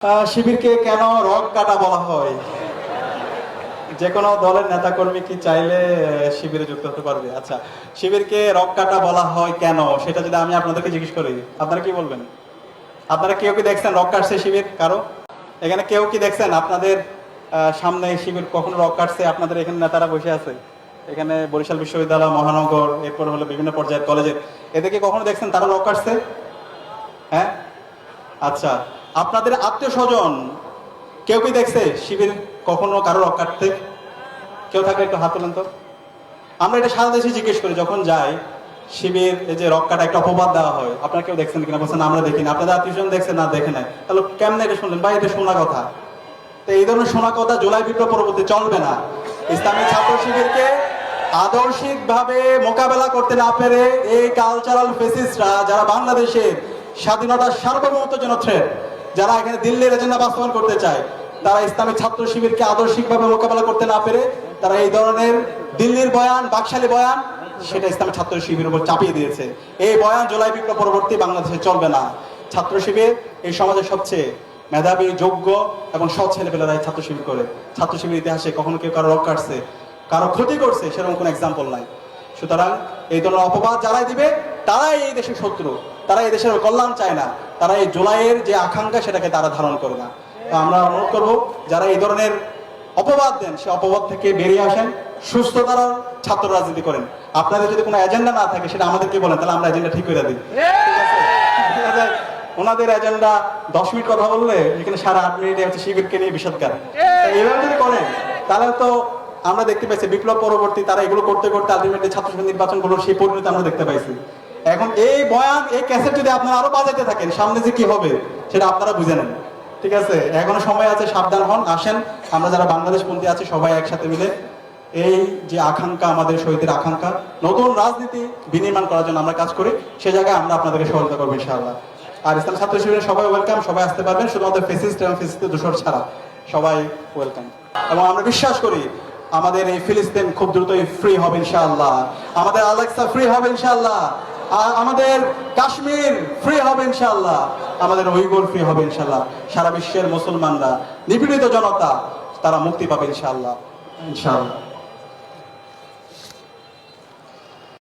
শিবিরকে কেন রক কাটা বলা হয়? যে কোনো দলের নেতাকর্মী কি চাইলে শিবিরে যুক্ত হতে পারবে? আচ্ছা, শিবিরকে রক কাটা বলা হয় কেন, সেটা যদি আমি আপনাদেরকে জিজ্ঞেস করি, আপনারা কি বলবেন? আপনারা কেউ কি দেখছেন রক কাটছে শিবির কারো? এখানে কেউ কি দেখছেন আপনাদের সামনে শিবির কখনো রক কাটছে? আপনাদের এখানে নেতারা বসে আছে, এখানে বরিশাল বিশ্ববিদ্যালয়, মহানগর, এরপর হলো বিভিন্ন পর্যায়ের কলেজের, এদেরকে কখনো দেখছেন তারা রক কাটছে? হ্যাঁ, আচ্ছা, আপনাদের আত্মীয় স্বজন কেউ কি দেখছে শিবির কখনো কারো রক কাটতে? কেউ থাকলে একটু হাত তোলেন তো। আমরা এটা সারা দেশে জিজ্ঞেস করি যখন যাই, শিবির এই যে রক কাটা একটা অপবাদ দেওয়া হয়, আপনারা কেউ দেখছেন কিনা? বলছেন আমরা দেখিনি। আপনাদের আত্মীয় স্বজন দেখছেন? না, দেখে নাই। তাহলে কেমনে এটা শুনলেন? ভাই, এটা শোনা কথা। তো এই ধরনের শোনা কথা জুলাই বিপ্লব পরবর্তী চলবে না। ইসলামী ছাত্র শিবিরকে আদর্শিক ভাবে মোকাবেলা করতে না পেরে এই কালচারাল ফেসিস্টরা, যারা বাংলাদেশের স্বাধীনতার সার্বভৌমত্বের জন্য থ্রেট, যারা এখানে দিল্লির এজেন্ডা বাস্তবায়ন করতে চায়, তারা ইসলামী ছাত্র শিবিরকে আদর্শিকভাবে মোকাবেলা করতে না পেরে তারা এই ধরনের দিল্লির বয়ান, বাকশালী বয়ান, সেটা ইসলামী ছাত্র শিবিরের উপর চাপিয়ে দিয়েছে। এই বয়ান জুলাই বিপ্লব পরবর্তী বাংলাদেশে চলবে না। ছাত্র শিবির এই সমাজের সবচেয়ে মেধাবী, যোগ্য এবং সৎ ছেলেপেলেরাই ছাত্র শিবির করে। ছাত্র শিবির ইতিহাসে কখনো কেউ কারো রক কাটছে, কারো ক্ষতি করছে, সেরকম কোনো এক্সাম্পল নাই। সুতরাং এই ধরনের অপবাদ যারাই দিবে তারাই এই দেশের শত্রু, তারা এই দেশের কল্যাণ চায় না, তারা এই জুলাইয়ের যে আকাঙ্ক্ষা সেটাকে তারা ধারণ করে না। তো আমরা অনুরোধ করবো, যারা এই ধরনের অপবাদ দেন সে অপবাদ থেকে বেরিয়ে আসেন, সুস্থ তারা ছাত্র রাজনীতি করেন। আপনাদের যদি কোনো এজেন্ডা না থাকে সেটা আমাদেরকে বলেন, তাহলে আমরা এজেন্ডা ঠিক করে দিই। ঠিক আছে? ওনাদের এজেন্ডা 10 মিনিট কথা বললে এখানে 8.5 মিনিটে হচ্ছে শিবিরকে নিয়ে বিষদগার। এইভাবে যদি করেন তাহলে তো আমরা দেখতে পাইছি বিপ্লব পরবর্তী তারা এগুলো করতে করতে আলটিমেটলি ছাত্র সংসদ নির্বাচন গুলোর সেই পরিণতি আমরা দেখতে পাইছি। এখন এই বয়ান, এই ক্যাসেট যদি আপনারা আরো বাজাতে থাকেন, সামনে যে কি হবে সেটা আপনারা বুঝে নেন। ঠিক আছে? এখনো সময় আছে, সাবধান হন। আসেন, আমরা যারা বাংলাদেশ পন্থী আছি সবাই একসাথে মিলে এই যে আকাঙ্ক্ষা, আমাদের শহীদের আকাঙ্ক্ষা, নতুন রাজনীতি বিনির্মাণ করার জন্য আমরা কাজ করি। সে জায়গায় আমরা আপনাদেরকে সহযোগিতা করবো ইনশাআল্লাহ। আর ইসলাম ছাত্র শিবিরের সবাই ওয়েলকাম, সবাই আসতে পারবেন, শুধুমাত্র ফেসিস্ট এবং ফেসিস্টের দোষর ছাড়া সবাই ওয়েলকাম। এবং আমরা বিশ্বাস করি আমাদের এই ফিলিস্তিন খুব দ্রুতই ফ্রি হবে ইনশাআল্লাহ, আমাদের আলেক্সা ফ্রি হবে ইনশাআল্লাহ, আমাদের কাশ্মীর ফ্রি হবে ইনশাআল্লাহ, আমাদের উইগুর ফ্রি হবে ইনশাআল্লাহ। সারা বিশ্বের মুসলমানরা, নিপীড়িত জনতা, তারা মুক্তি পাবে ইনশাআল্লাহ। ইনশাআল্লাহ।